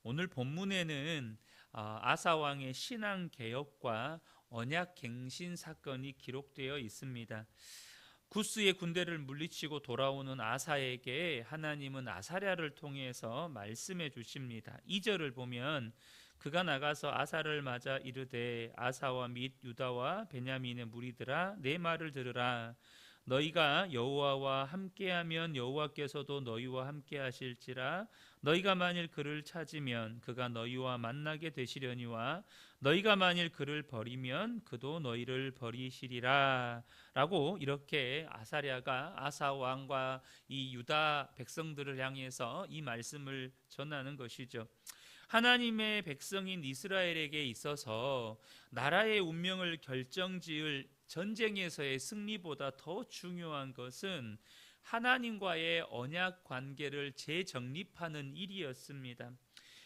오늘 본문에는 아사 왕의 신앙 개혁과 언약 갱신 사건이 기록되어 있습니다. 구스의 군대를 물리치고 돌아오는 아사에게 하나님은 아사랴를 통해서 말씀해 주십니다. 2절을 보면 그가 나가서 아사를 맞아 이르되 아사와 및 유다와 베냐민의 무리들아 내 말을 들으라. 너희가 여호와와 함께하면 여호와께서도 너희와 함께하실지라. 너희가 만일 그를 찾으면 그가 너희와 만나게 되시려니와 너희가 만일 그를 버리면 그도 너희를 버리시리라. 라고 이렇게 아사랴가 아사 왕과 이 유다 백성들을 향해서 이 말씀을 전하는 것이죠. 하나님의 백성인 이스라엘에게 있어서 나라의 운명을 결정지을 전쟁에서의 승리보다 더 중요한 것은 하나님과의 언약 관계를 재정립하는 일이었습니다.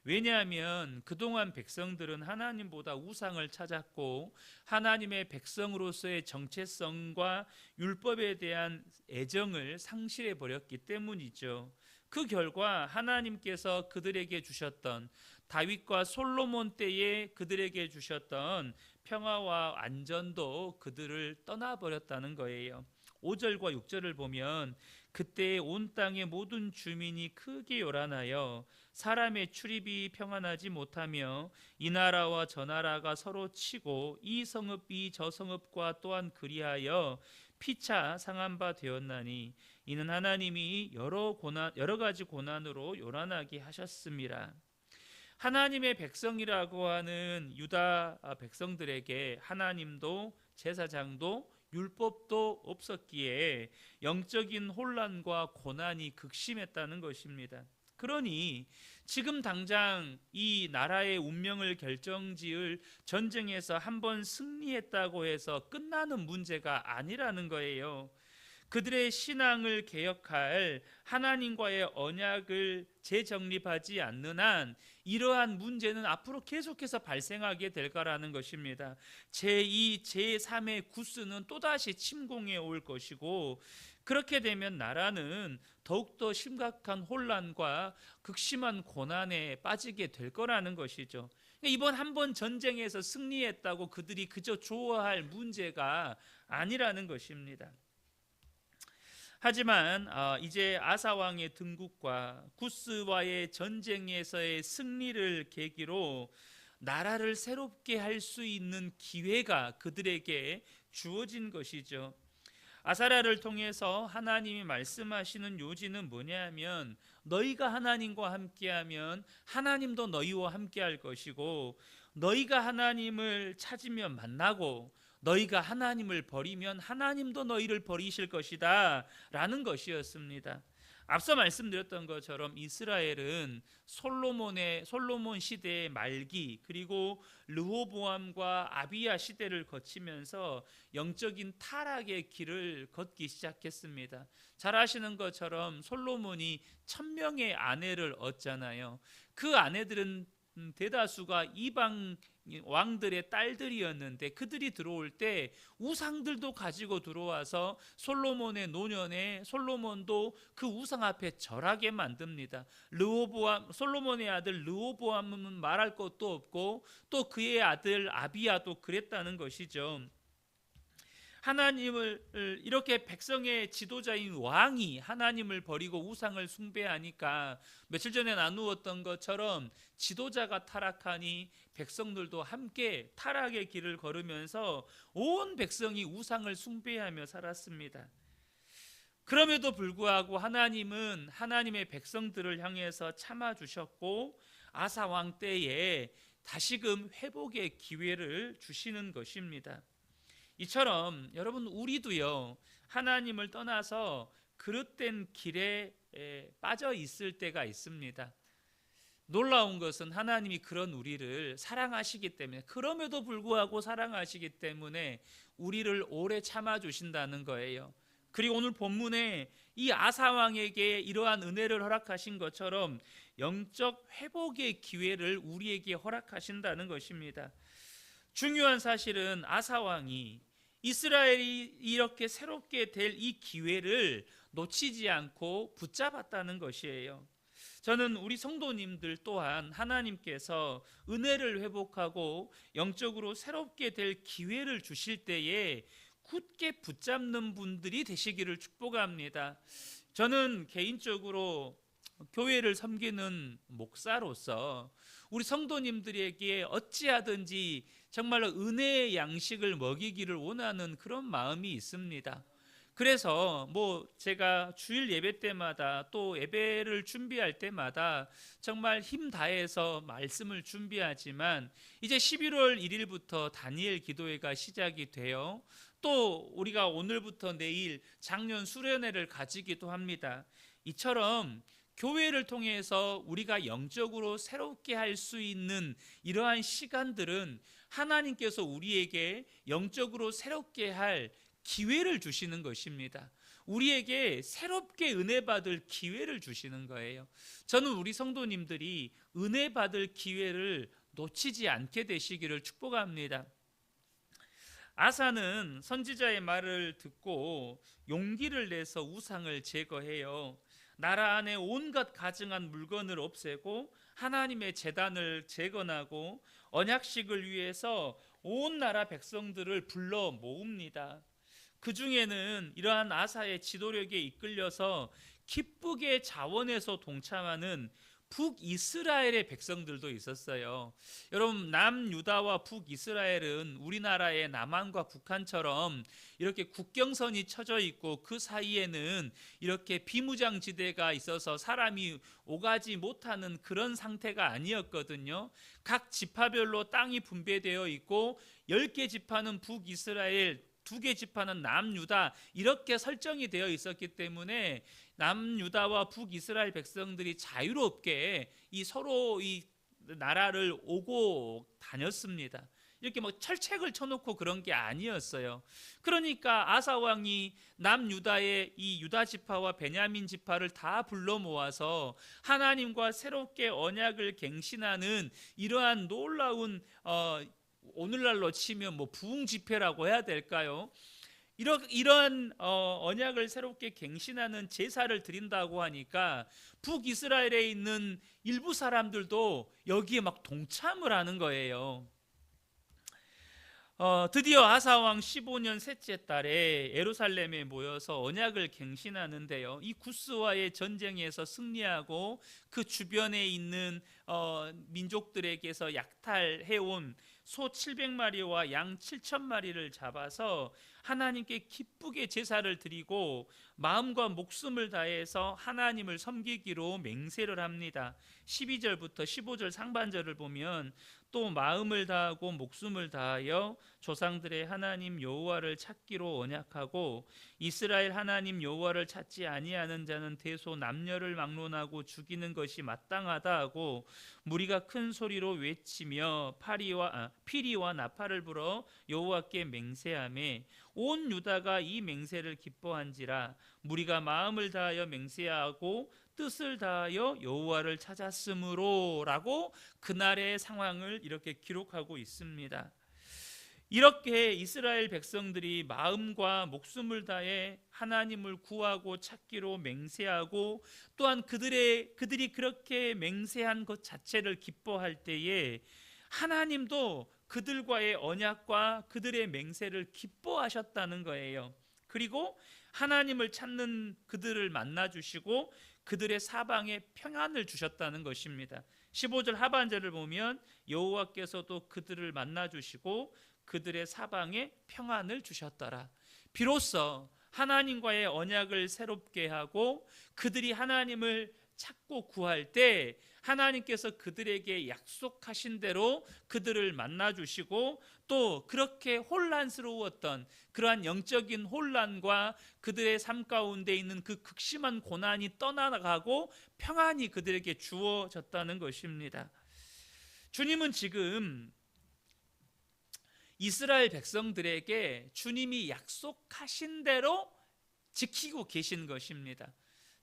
왜냐하면 그동안 백성들은 하나님보다 우상을 찾았고 하나님의 백성으로서의 정체성과 율법에 대한 애정을 상실해 버렸기 때문이죠. 그 결과 하나님께서 그들에게 주셨던 다윗과 솔로몬 때에 그들에게 주셨던 평화와 안전도 그들을 떠나버렸다는 거예요. 5절과 6절을 보면 그때 온 땅의 모든 주민이 크게 요란하여 사람의 출입이 평안하지 못하며 이 나라와 저 나라가 서로 치고 이 성읍이 저 성읍과 또한 그리하여 피차 상한 바 되었나니 이는 하나님이 여러 가지 고난으로 요란하게 하셨습니다. 하나님의 백성이라고 하는 유다 백성들에게 하나님도 제사장도 율법도 없었기에 영적인 혼란과 고난이 극심했다는 것입니다. 그러니 지금 당장 이 나라의 운명을 결정지을 전쟁에서 한번 승리했다고 해서 끝나는 문제가 아니라는 거예요. 그들의 신앙을 개혁할 하나님과의 언약을 재정립하지 않는 한 이러한 문제는 앞으로 계속해서 발생하게 될 거라는 것입니다. 제2, 제3의 구스는 또다시 침공해 올 것이고 그렇게 되면 나라는 더욱더 심각한 혼란과 극심한 고난에 빠지게 될 거라는 것이죠. 이번 한번 전쟁에서 승리했다고 그들이 그저 좋아할 문제가 아니라는 것입니다. 하지만 이제 아사 왕의 등국과 구스와의 전쟁에서의 승리를 계기로 나라를 새롭게 할 수 있는 기회가 그들에게 주어진 것이죠. 아사랴를 통해서 하나님이 말씀하시는 요지는 뭐냐면 너희가 하나님과 함께하면 하나님도 너희와 함께할 것이고 너희가 하나님을 찾으면 만나고 너희가 하나님을 버리면 하나님도 너희를 버리실 것이다 라는 것이었습니다. 앞서 말씀드렸던 것처럼 이스라엘은 솔로몬 시대의 말기 그리고 르호보암과 아비야 시대를 거치면서 영적인 타락의 길을 걷기 시작했습니다. 잘 아시는 것처럼 솔로몬이 1000명의 아내를 얻잖아요. 그 아내들은 대다수가 이방 왕들의 딸들이었는데 그들이 들어올 때 우상들도 가지고 들어와서 솔로몬의 노년에 솔로몬도 그 우상 앞에 절하게 만듭니다. 솔로몬의 아들 르호보암은 말할 것도 없고 또 그의 아들 아비야도 그랬다는 것이죠. 하나님을 이렇게 백성의 지도자인 왕이 하나님을 버리고 우상을 숭배하니까 며칠 전에 나누었던 것처럼 지도자가 타락하니 백성들도 함께 타락의 길을 걸으면서 온 백성이 우상을 숭배하며 살았습니다. 그럼에도 불구하고 하나님은 하나님의 백성들을 향해서 참아주셨고 아사 왕 때에 다시금 회복의 기회를 주시는 것입니다. 이처럼 여러분 우리도요 하나님을 떠나서 그릇된 길에 빠져 있을 때가 있습니다. 놀라운 것은 하나님이 그런 우리를 사랑하시기 때문에 그럼에도 불구하고 사랑하시기 때문에 우리를 오래 참아주신다는 거예요. 그리고 오늘 본문에 이 아사 왕에게 이러한 은혜를 허락하신 것처럼 영적 회복의 기회를 우리에게 허락하신다는 것입니다. 중요한 사실은 아사 왕이 이스라엘이 이렇게 새롭게 될 이 기회를 놓치지 않고 붙잡았다는 것이에요. 저는 우리 성도님들 또한 하나님께서 은혜를 회복하고 영적으로 새롭게 될 기회를 주실 때에 굳게 붙잡는 분들이 되시기를 축복합니다. 저는 개인적으로 교회를 섬기는 목사로서 우리 성도님들에게 어찌하든지 정말로 은혜의 양식을 먹이기를 원하는 그런 마음이 있습니다. 그래서 제가 주일 예배 때마다 또 예배를 준비할 때마다 정말 힘 다해서 말씀을 준비하지만, 이제 11월 1일부터 다니엘 기도회가 시작이 돼요. 또 우리가 오늘부터 내일 작년 수련회를 가지기도 합니다. 이처럼 교회를 통해서 우리가 영적으로 새롭게 할 수 있는 이러한 시간들은 하나님께서 우리에게 영적으로 새롭게 할 기회를 주시는 것입니다. 우리에게 새롭게 은혜 받을 기회를 주시는 거예요. 저는 우리 성도님들이 은혜 받을 기회를 놓치지 않게 되시기를 축복합니다. 아사는 선지자의 말을 듣고 용기를 내서 우상을 제거해요. 나라 안에 온갖 가증한 물건을 없애고 하나님의 제단을 재건하고 언약식을 위해서 온 나라 백성들을 불러 모읍니다. 그 중에는 이러한 아사의 지도력에 이끌려서 기쁘게 자원해서 동참하는 북이스라엘의 백성들도 있었어요. 여러분, 남유다와 북이스라엘은 우리나라의 남한과 북한처럼 이렇게 국경선이 쳐져 있고 그 사이에는 이렇게 비무장지대가 있어서 사람이 오가지 못하는 그런 상태가 아니었거든요. 각 지파별로 땅이 분배되어 있고 10개 지파는 북이스라엘, 2개 지파는 남유다, 이렇게 설정이 되어 있었기 때문에 남유다와 북이스라엘 백성들이 자유롭게 서로 이 나라를 오고 다녔습니다. 이렇게 철책을 쳐놓고 그런 게 아니었어요. 그러니까 아사 왕이 남유다의 이 유다 지파와 베냐민 지파를 다 불러 모아서 하나님과 새롭게 언약을 갱신하는 이러한 놀라운 오늘날로 치면 부흥 집회라고 해야 될까요? 이러한 언약을 새롭게 갱신하는 제사를 드린다고 하니까 북이스라엘에 있는 일부 사람들도 여기에 동참을 하는 거예요. 드디어 아사왕 15년 셋째 달에 예루살렘에 모여서 언약을 갱신하는데요. 이 구스와의 전쟁에서 승리하고 그 주변에 있는 민족들에게서 약탈해온 소 700마리와 양 7,000마리를 잡아서 하나님께 기쁘게 제사를 드리고 마음과 목숨을 다해서 하나님을 섬기기로 맹세를 합니다. 12절부터 15절 상반절을 보면 또 마음을 다하고 목숨을 다하여 조상들의 하나님 여호와를 찾기로 언약하고 이스라엘 하나님 여호와를 찾지 아니하는 자는 대소 남녀를 막론하고 죽이는 것이 마땅하다 하고 무리가 큰 소리로 외치며 피리와 나팔을 불어 여호와께 맹세하매 온 유다가 이 맹세를 기뻐한지라. 무리가 마음을 다하여 맹세하고 뜻을 다하여 여호와를 찾았으므로 라고 그날의 상황을 이렇게 기록하고 있습니다. 이렇게 이스라엘 백성들이 마음과 목숨을 다해 하나님을 구하고 찾기로 맹세하고 또한 그들이 그렇게 맹세한 것 자체를 기뻐할 때에 하나님도 그들과의 언약과 그들의 맹세를 기뻐하셨다는 거예요. 그리고 하나님을 찾는 그들을 만나주시고 그들의 사방에 평안을 주셨다는 것입니다. 15절 하반절을 보면 여호와께서도 그들을 만나주시고 그들의 사방에 평안을 주셨더라. 비로소 하나님과의 언약을 새롭게 하고 그들이 하나님을 찾고 구할 때 하나님께서 그들에게 약속하신 대로 그들을 만나주시고 또 그렇게 혼란스러웠던 그러한 영적인 혼란과 그들의 삶 가운데 있는 그 극심한 고난이 떠나가고 평안이 그들에게 주어졌다는 것입니다. 주님은 지금 이스라엘 백성들에게 주님이 약속하신 대로 지키고 계신 것입니다.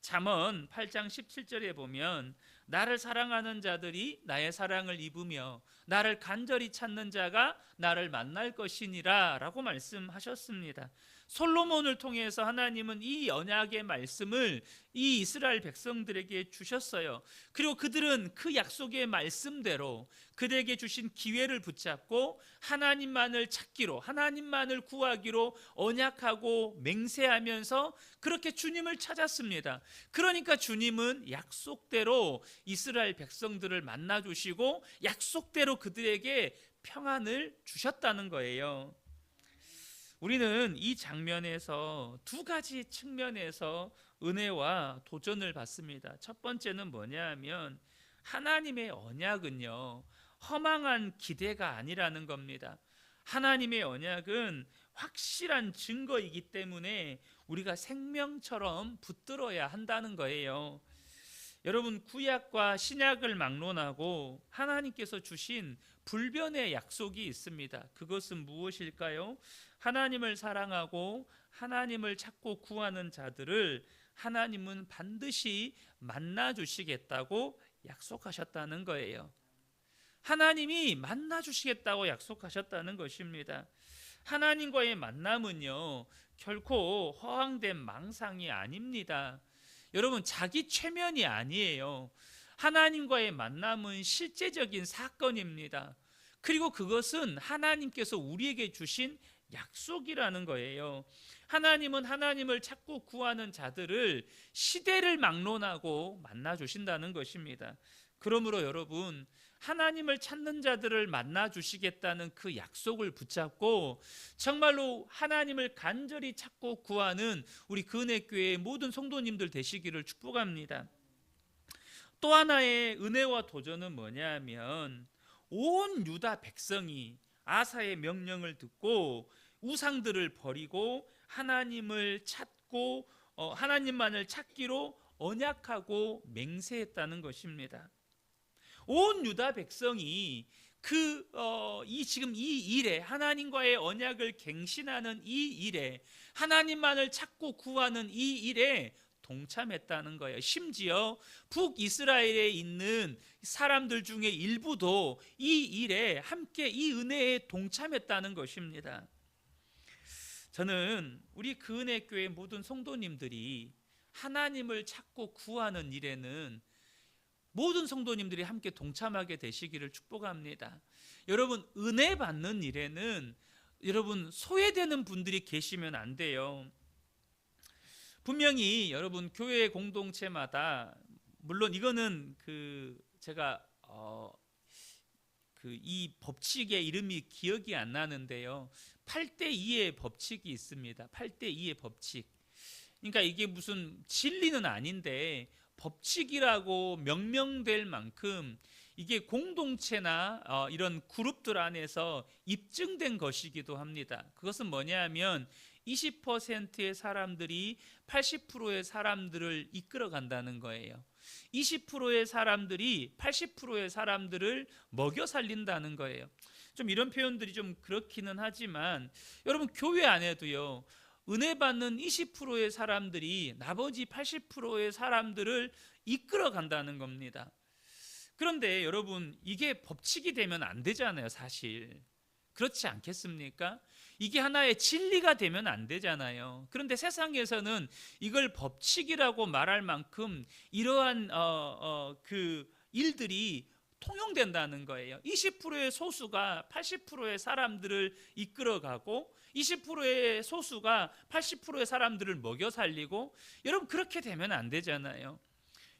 잠언 8장 17절에 보면 나를 사랑하는 자들이 나의 사랑을 입으며 나를 간절히 찾는 자가 나를 만날 것이니라 라고 말씀하셨습니다. 솔로몬을 통해서 하나님은 이 언약의 말씀을 이 이스라엘 백성들에게 주셨어요. 그리고 그들은 그 약속의 말씀대로 그들에게 주신 기회를 붙잡고 하나님만을 찾기로, 하나님만을 구하기로 언약하고 맹세하면서 그렇게 주님을 찾았습니다. 그러니까 주님은 약속대로 이스라엘 백성들을 만나 주시고 약속대로 그들에게 평안을 주셨다는 거예요. 우리는 이 장면에서 두 가지 측면에서 은혜와 도전을 받습니다. 첫 번째는 뭐냐 하면 하나님의 언약은요, 허망한 기대가 아니라는 겁니다. 하나님의 언약은 확실한 증거이기 때문에 우리가 생명처럼 붙들어야 한다는 거예요. 여러분, 구약과 신약을 막론하고 하나님께서 주신 불변의 약속이 있습니다. 그것은 무엇일까요? 하나님을 사랑하고 하나님을 찾고 구하는 자들을 하나님은 반드시 만나 주시겠다고 약속하셨다는 거예요. 하나님이 만나 주시겠다고 약속하셨다는 것입니다. 하나님과의 만남은요, 결코 허황된 망상이 아닙니다. 여러분, 자기 최면이 아니에요. 하나님과의 만남은 실제적인 사건입니다. 그리고 그것은 하나님께서 우리에게 주신 약속이라는 거예요. 하나님은 하나님을 찾고 구하는 자들을 시대를 막론하고 만나 주신다는 것입니다. 그러므로 여러분, 하나님을 찾는 자들을 만나 주시겠다는 그 약속을 붙잡고 정말로 하나님을 간절히 찾고 구하는 우리 근혜교회의 모든 성도님들 되시기를 축복합니다. 또 하나의 은혜와 도전은 뭐냐면 온 유다 백성이 아사의 명령을 듣고 우상들을 버리고 하나님을 찾고 하나님만을 찾기로 언약하고 맹세했다는 것입니다. 온 유다 백성이 지금 이 일에, 하나님과의 언약을 갱신하는 이 일에, 하나님만을 찾고 구하는 이 일에 동참했다는 거예요. 심지어 북이스라엘에 있는 사람들 중에 일부도 이 일에 함께 이 은혜에 동참했다는 것입니다. 저는 우리 근혜교회 모든 성도님들이 하나님을 찾고 구하는 일에는 모든 성도님들이 함께 동참하게 되시기를 축복합니다. 여러분, 은혜 받는 일에는 여러분 소외되는 분들이 계시면 안 돼요. 분명히 여러분 교회 공동체마다, 물론 이거는 제가 이 법칙의 이름이 기억이 안 나는데요, 8대2의 법칙이 있습니다. 8대2의 법칙. 그러니까 이게 무슨 진리는 아닌데 법칙이라고 명명될 만큼 이게 공동체나 이런 그룹들 안에서 입증된 것이기도 합니다. 그것은 뭐냐면 20%의 사람들이 80%의 사람들을 이끌어 간다는 거예요. 20%의 사람들이 80%의 사람들을 먹여 살린다는 거예요. 좀 이런 표현들이 좀 그렇기는 하지만 여러분, 교회 안에도요, 은혜 받는 20%의 사람들이 나머지 80%의 사람들을 이끌어 간다는 겁니다. 그런데 여러분, 이게 법칙이 되면 안 되잖아요, 사실. 그렇지 않겠습니까? 이게 하나의 진리가 되면 안 되잖아요. 그런데 세상에서는 이걸 법칙이라고 말할 만큼 이러한 일들이 통용된다는 거예요. 20%의 소수가 80%의 사람들을 이끌어가고 20%의 소수가 80%의 사람들을 먹여 살리고, 여러분 그렇게 되면 안 되잖아요.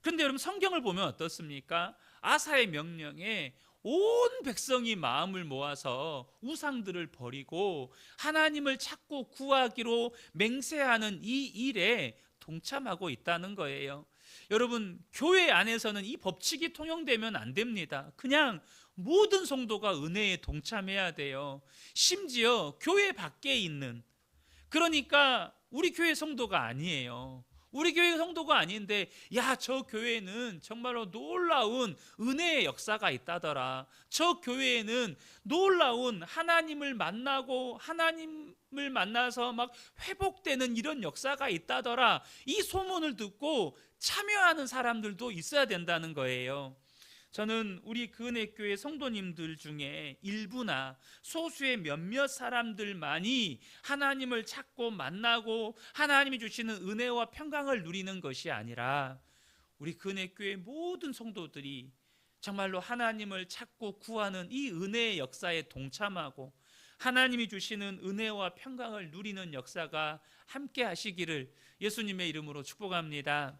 그런데 여러분, 성경을 보면 어떻습니까? 아사의 명령에 온 백성이 마음을 모아서 우상들을 버리고 하나님을 찾고 구하기로 맹세하는 이 일에 동참하고 있다는 거예요. 여러분, 교회 안에서는 이 법칙이 통용되면 안 됩니다. 그냥 모든 성도가 은혜에 동참해야 돼요. 심지어 교회 밖에 있는, 그러니까 우리 교회 성도가 아니에요. 우리 교회 성도가 아닌데, 야, 저 교회는 정말로 놀라운 은혜의 역사가 있다더라, 저 교회에는 놀라운 하나님을 만나고 하나님을 만나서 막 회복되는 이런 역사가 있다더라, 이 소문을 듣고 참여하는 사람들도 있어야 된다는 거예요. 저는 우리 그 은혜교회 성도님들 중에 일부나 소수의 몇몇 사람들만이 하나님을 찾고 만나고 하나님이 주시는 은혜와 평강을 누리는 것이 아니라 우리 그 은혜교회 모든 성도들이 정말로 하나님을 찾고 구하는 이 은혜의 역사에 동참하고 하나님이 주시는 은혜와 평강을 누리는 역사가 함께 하시기를 예수님의 이름으로 축복합니다.